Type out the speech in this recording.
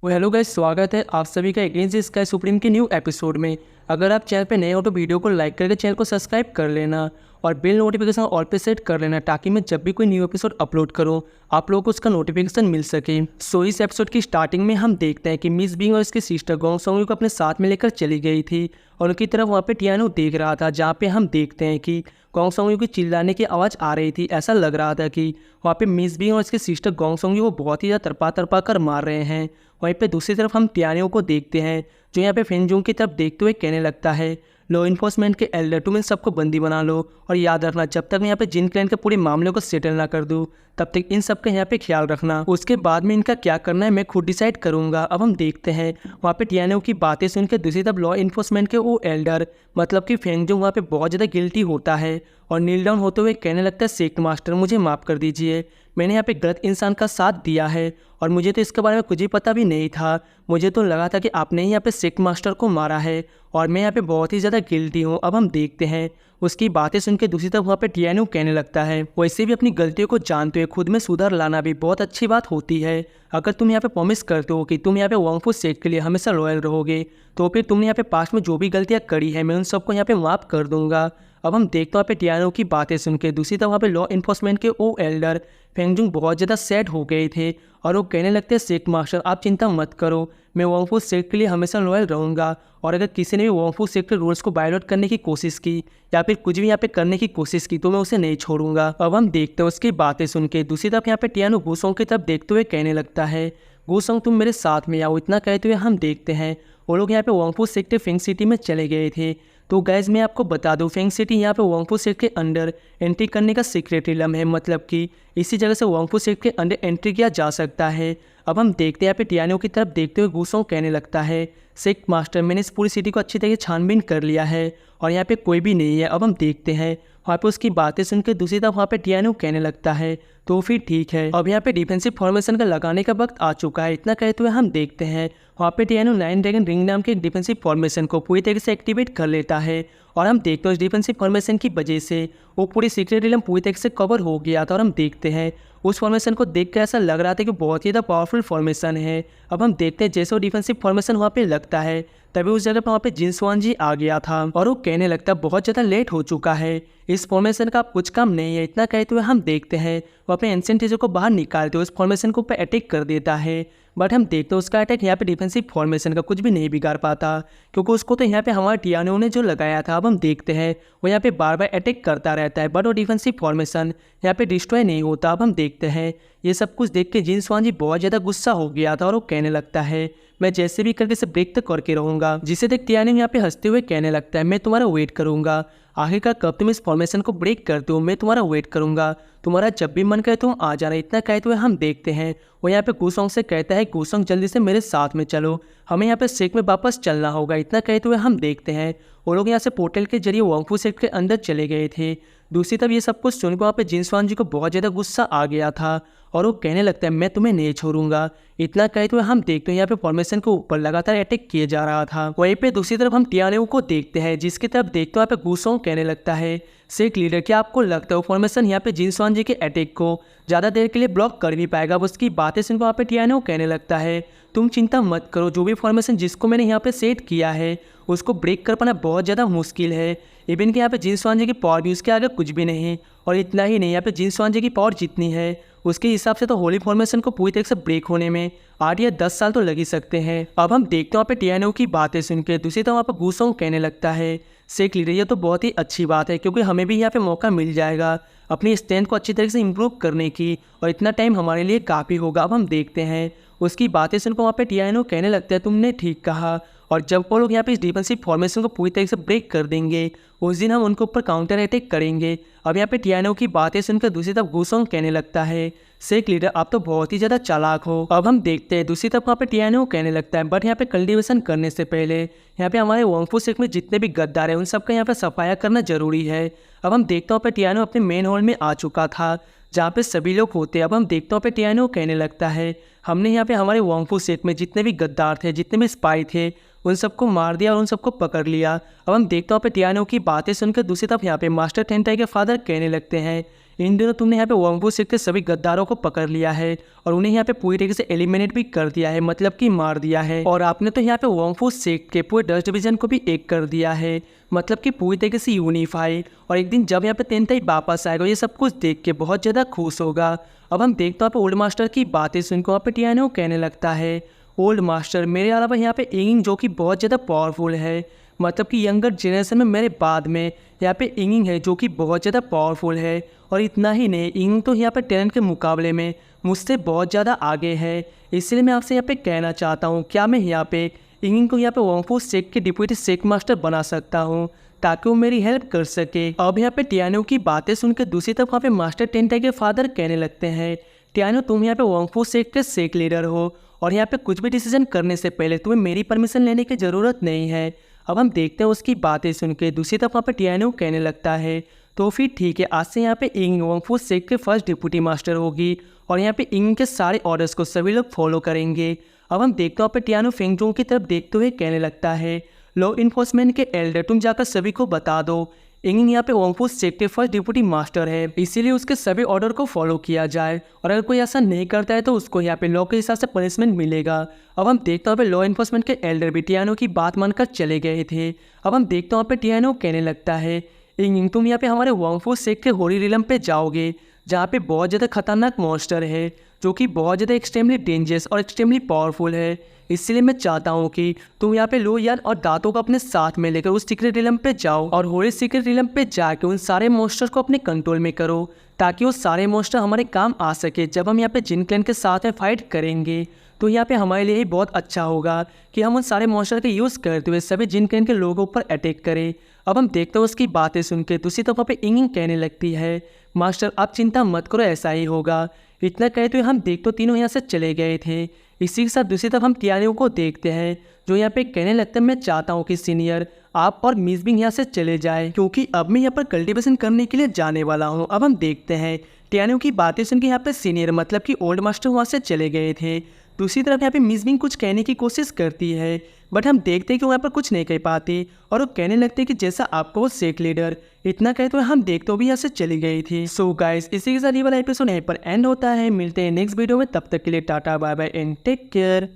Hello guys, स्वागत है आप सभी का अगेंस्ट स्काई सुप्रीम के न्यू एपिसोड में। अगर आप चैनल पे नए हो तो वीडियो को लाइक करके चैनल को सब्सक्राइब कर लेना और बेल नोटिफिकेशन ऑल पे सेट कर लेना ताकि मैं जब भी कोई न्यू एपिसोड अपलोड करूं आप लोगों को उसका नोटिफिकेशन मिल सके। सो इस एपिसोड की स्टार्टिंग में हम देखते हैं कि मिस बिंग और उसकी सिस्टर गोंग सोंग को अपने साथ में लेकर चली गई थी और उनकी तरफ वहाँ पे टियानो देख रहा था, जहाँ पे हम देखते हैं कि गोंग सोंग की चिल्लाने की आवाज़ आ रही थी। ऐसा लग रहा था कि वहाँ पे मिस बिंग और उसके सिस्टर गोंग सोंग को बहुत ही ज़्यादा तरपा तरपा कर मार रहे हैं। वहीं पे दूसरी तरफ हम टियानो को देखते हैं जो यहाँ पे फेंगजोंग की तरफ देखते हुए कहने लगता है, लॉ इन्फोर्समेंट के एल्डर तुम इन सबको बंदी बना लो और याद रखना जब तक मैं यहाँ पे जिन क्लैन के पूरे मामले को सेटल ना कर दूँ तब तक इन सब का यहाँ पे ख्याल रखना। उसके बाद में इनका क्या करना है मैं खुद डिसाइड करूंगा। अब हम देखते हैं वहाँ पे टियानो की बातें सुन के दूसरी तरफ लॉ इन्फोर्समेंट के वो एल्डर मतलब कि फेंगजोंग वहाँ पे बहुत ज़्यादा गिल्टी होता है और नील डाउन होते हुए कहने लगता है, सेक्ट मास्टर मुझे माफ़ कर दीजिए, मैंने यहाँ पे गलत इंसान का साथ दिया है और मुझे तो इसके बारे में कुछ ही पता भी नहीं था। मुझे तो लगा था कि आपने ही यहाँ पे सेक्ट मास्टर को मारा है और मैं यहाँ पे बहुत ही ज़्यादा गिल्टी हूँ। अब हम देखते हैं उसकी बातें सुन के दूसरी तरफ वहाँ पे टियानो कहने लगता है, वैसे भी अपनी गलतियों को जानते हुए खुद में सुधार लाना भी बहुत अच्छी बात होती है। अगर तुम यहाँ पे प्रॉमिस करते हो कि तुम यहाँ पे वांगफू सेक्ट के लिए हमेशा लॉयल रहोगे तो फिर तुमने यहाँ पे पास्ट में जो भी गलतियाँ करी है मैं उन सबको यहाँ पे माफ़ कर दूंगा। अब हम देखते हैं वहाँ पे टियानो की बातें सुन के दूसरी तरफ वहाँ पे लॉ इन्फोर्समेंट के ओ एल्डर फेंगजोंग बहुत ज़्यादा सैड हो गए थे और वो कहने लगते हैं, सेक्ट मास्टर आप चिंता मत करो, मैं वांगफू सेक्ट के लिए हमेशा लॉयल रहूँगा और अगर किसी ने भी वांगफू सेक्ट के रूल्स को वायलेट करने की कोशिश की या फिर कुछ भी यहाँ पे करने की कोशिश की तो मैं उसे नहीं छोड़ूंगा। अब हम देखते हैं उसकी बातें सुन के दूसरी तरफ यहाँ पे टियानो गूसोंग की तरफ देखते हुए कहने लगता है, गूसोंग तुम मेरे साथ में आओ। इतना कहते हुए हम देखते हैं वो लोग यहाँ पे वांगफू सेक्ट के फेंग सिटी में चले गए थे। तो गैस मैं आपको बता दूं फेंग सिटी यहाँ पे वांगफू सेक्ट के अंडर एंट्री करने का सीक्रेट रिलम है, मतलब कि इसी जगह से वांगफू सेक्ट के अंदर एंट्री किया जा सकता है। अब हम देखते हैं यहाँ पे टियानो की तरफ देखते हुए गूसोंग कहने लगता है, सेक्ट मास्टर मैंने इस पूरी सिटी को अच्छी तरह छानबीन कर लिया है और यहाँ पे कोई भी नहीं है। अब हम देखते हैं वहाँ पे उसकी बातें सुन के दूसरी तरफ वहाँ पे टियानो कहने लगता है, तो फिर ठीक है अब यहाँ पे डिफेंसिव फॉर्मेशन का लगाने का वक्त आ चुका है। इतना कहते हुए हम देखते हैं वहाँ पे टियानो 9 ड्रैगन रिंग नाम के एक डिफेंसिव फॉर्मेशन को पूरी तरीके से एक्टिवेट कर लेता है और हम देखते हैं उस डिफेंसिव फॉर्मेशन की वजह से वो पूरी सीक्रेट रिलम पूरी तरीके से कवर हो गया था और हम देखते हैं उस फॉर्मेशन को देख कर ऐसा लग रहा था कि बहुत ही ज़्यादा पावरफुल फॉर्मेशन है। अब हम देखते हैं जैसे वो डिफेंसिव फॉर्मेशन वहाँ पे लगता है तभी उस जगह पर वहाँ पे जिनसुआन जी आ गया था और वो कहने लगता बहुत ज़्यादा लेट हो चुका है, इस फॉर्मेशन का कुछ काम नहीं है। इतना कहते हुए हम देखते हैं वो अपने एंशिएंट चीज़ों को बाहर निकालते हुए उस फॉर्मेशन को ऊपर अटैक कर देता है। बट हम देखते हैं उसका अटैक यहाँ पे डिफेंसिव फॉर्मेशन का कुछ भी नहीं बिगाड़ पाता क्योंकि उसको तो यहाँ पे हमारे टियानो ने जो लगाया था। अब हम देखते हैं वो यहाँ पे बार बार अटैक करता रहता है बट वो डिफेंसिव फॉर्मेशन यहाँ पे डिस्ट्रॉय नहीं होता। अब हम देखते हैं ये सब कुछ देख के जिनसुआन जी बहुत ज़्यादा गुस्सा हो गया था और वो कहने लगता है, मैं जैसे भी करके इसे ब्रेक तक करके रहूँगा। जिसे देख टियानो यहाँ पे हंसते हुए कहने लगता है, मैं तुम्हारा वेट करूँगा, आखिरकार कब तुम इस फॉर्मेशन को ब्रेक करते हो, मैं तुम्हारा वेट करूँगा, तुम्हारा जब भी मन करे तुम आ जाना। इतना कहते हुए हम देखते हैं वो यहाँ पे गूसोंग से कहता है, गूसोंग जल्दी से मेरे साथ में चलो, हमें यहाँ पे सेक्ट में वापस चलना होगा। इतना कहते हुए हम देखते हैं वो लोग यहाँ से पोर्टल के जरिए वांगफू सेक्ट के अंदर चले गए थे। दूसरी तरफ ये सब कुछ सुनकर वहाँ पे जिनसुआन जी को बहुत ज़्यादा गुस्सा आ गया था और वो कहने लगता है, मैं तुम्हें नहीं छोड़ूंगा। इतना कहते हुए हम देखते हैं यहाँ पे फॉर्मेशन के ऊपर लगातार अटैक किए जा रहा था। वहीं पे दूसरी तरफ हम टियानो को देखते हैं जिसकी तरफ देखते हुए यहाँ पे गूसोंग कहने लगता है, सेक्ट लीडर क्या आपको लगता है फॉर्मेशन यहाँ पे जिनसुआन जी के अटैक को ज़्यादा देर के लिए ब्लॉक कर भी पाएगा? उसकी बातें सुनकर वहाँ पे टियानो कहने लगता है, तुम चिंता मत करो, जो भी फॉर्मेशन जिसको मैंने यहाँ पे सेट किया है उसको ब्रेक कर पाना बहुत ज़्यादा मुश्किल है। इवन कि यहाँ पे जिनसुआन जी की पावर भी उसके आगे कुछ भी नहीं और इतना ही नहीं, यहाँ पे जिनसुआन जी की पावर जितनी है उसके हिसाब से तो होली फॉर्मेशन को पूरी तरह से ब्रेक होने में 8 या 10 साल तो लग ही सकते हैं। अब हम देखते हैं वहाँ पे टियानो की बातें सुन के दूसरी तरफ वहाँ पर गूसोंग कहने लगता है, सेक्ट लीडर ये तो बहुत ही अच्छी बात है क्योंकि हमें भी यहाँ पे मौका मिल जाएगा अपनी स्ट्रेंथ को अच्छी तरीके से इम्प्रूव करने की और इतना टाइम हमारे लिए काफ़ी होगा। अब हम देखते हैं उसकी बातें सुनकर वहाँ पे टियानो कहने लगता है, तुमने ठीक कहा और जब वो लोग यहाँ पे इस डिफेंसिव फॉर्मेशन को पूरी तरीके से ब्रेक कर देंगे उस दिन हम उनके ऊपर काउंटर अटैक करेंगे। अब यहाँ पे टियानो की बातें सुनकर दूसरी तरफ गूसोंग कहने लगता है, सेक्ट लीडर आप तो बहुत ही ज़्यादा चालाक हो। अब हम देखते हैं दूसरी तरफ वहाँ पे टियानो कहने लगता है, बट यहाँ पे कल्टिवेशन करने से पहले यहाँ पे हमारे वांगफू सेक्ट में जितने भी गद्दार हैं उन सबका यहाँ पे सफाया करना जरूरी है। अब हम देखते हैं पे टियानो अपने मेन हॉल में आ चुका था जहाँ पे सभी लोग होते हैं। अब हम देखते हैं पे टियानो कहने लगता है, हमने यहाँ पे हमारे वांगफू सेक्ट में जितने भी गद्दार थे जितने भी स्पाई थे उन सबको मार दिया और उन सबको पकड़ लिया। अब हम देखते हैं पे टियानो की बातें सुनकर दूसरी तरफ यहाँ पे मास्टर टेंटाई के फादर कहने लगते हैं, इन दिनों तुमने यहाँ पे वांगफू सेक्ट के सभी गद्दारों को पकड़ लिया है और उन्हें यहाँ पे पूरी तरीके से एलिमिनेट भी कर दिया है, मतलब कि मार दिया है। और आपने तो यहाँ पे वांगफू सेक्ट के पूरे 10 डिवीजन को भी एक कर दिया है, मतलब कि पूरी तरीके से यूनिफाई। और एक दिन जब यहाँ पे तेनताई वापस आएगा ये सब कुछ देख के बहुत ज़्यादा खुश होगा। अब हम देखते हैं ओल्ड मास्टर की बातें सुनकर वहाँ पे टियानो कहने लगता है, ओल्ड मास्टर मेरे अलावा यहाँ पे इंगिंग जो कि बहुत ज़्यादा पावरफुल है, मतलब कि यंगर जनरेशन में मेरे बाद में यहाँ पे इंगिंग है जो कि बहुत ज़्यादा पावरफुल है। और इतना ही नहीं, इंगिंग तो यहाँ पे टैलेंट के मुकाबले में मुझसे बहुत ज़्यादा आगे है। इसलिए मैं आपसे यहाँ पे कहना चाहता हूँ, क्या मैं यहाँ पे इंगिंग को यहाँ पे वांगफू सेक्ट के डिप्यूटी सेक्ट मास्टर बना सकता हूँ ताकि वो मेरी हेल्प कर सके। अब यहाँ पे टियानो की बातें सुनकर दूसरी तरफ वहाँ पे मास्टर टेंटाई के फादर कहने लगते हैं, टियानो तुम यहाँ पे वांगफू सेक्ट के सेक्ट लीडर हो और यहाँ पे कुछ भी डिसीजन करने से पहले तुम्हें मेरी परमिशन लेने की ज़रूरत नहीं है। अब हम देखते हैं उसकी बातें सुन के दूसरी तरफ वहाँ पे टियानो कहने लगता है, तो फिर ठीक है, आज से यहाँ पे इंगिंग वांगफू सेक्ट के फर्स्ट डिप्यूटी मास्टर होगी और यहाँ पे इंगिंग के सारे ऑर्डर्स को सभी लोग फॉलो करेंगे। अब हम देखते हैं वहाँ पे टियानो फेंगजोंग की तरफ देखते हुए कहने लगता है, लॉ इन्फोर्समेंट के एल्डर तुम जाकर सभी को बता दो इंगिंग यहाँ पे वांगफू सेक्ट के फर्स्ट डिप्यूटी मास्टर है, इसीलिए उसके सभी ऑर्डर को फॉलो किया जाए और अगर कोई ऐसा नहीं करता है तो उसको यहाँ पे लॉ के हिसाब से पनिशमेंट मिलेगा। अब हम देखते हैं लॉ इन्फोर्समेंट के एल्डर भी टियानो की बात मानकर चले गए थे। अब हम देखते हैं टियानो कहने लगता है, इंगिंग तुम यहाँ पे हमारे वांगफू सेक्ट के होरी रिलम पे जाओगे जहाँ पे बहुत ज़्यादा खतरनाक मॉन्स्टर है जो कि बहुत ज़्यादा एक्सट्रीमली डेंजरस और एक्सट्रीमली पावरफुल है। इसलिए मैं चाहता हूँ कि तुम यहाँ पे लो यान और दांतों को अपने साथ में लेकर उस सीक्रेट रिलम पे जाओ और होली सीक्रेट रिलम पे जाके उन सारे मॉन्स्टर्स को अपने कंट्रोल में करो ताकि वो सारे मॉन्स्टर हमारे काम आ सके। जब हम यहाँ पे जिन क्लैन के साथ में फाइट करेंगे तो यहाँ पे हमारे लिए ही बहुत अच्छा होगा कि हम उन सारे मॉन्स्टर का यूज़ करते हुए सभी जिन क्लैन के लोगों पर अटैक करें। अब हम देखते हैं उसकी बातें सुन के दूसरी तरफ पे इंगिंग कहने लगती है, मास्टर आप चिंता मत करो, ऐसा ही होगा। इतना कहते हुए हम देख तो तीनों यहाँ से चले गए थे। इसी के साथ दूसरी तरफ हम टियानो को देखते हैं जो यहाँ पे कहने लगता है, मैं चाहता हूँ कि सीनियर आप और मिस बिंग यहाँ से चले जाए क्योंकि अब मैं यहाँ पर कल्टीवेशन करने के लिए जाने वाला हूँ। अब हम देखते हैं टियानो की बातें सुन के यहाँ पे सीनियर मतलब कि ओल्ड मास्टर वहाँ से चले गए थे। दूसरी तरफ यहाँ पे मिस बिंग कुछ कहने की कोशिश करती है बट हम देखते हैं कि वहाँ पर कुछ नहीं कह पाती और वो कहने लगते हैं कि जैसा आपको वो सेक्ट लीडर। इतना कहते हुए हम देखते भी यहाँ से चली गई थी। सो गाइस इसी के साथ ये वाला एपिसोड यहीं पर एंड होता है। मिलते हैं नेक्स्ट वीडियो में, तब तक के लिए tata bye bye and take care.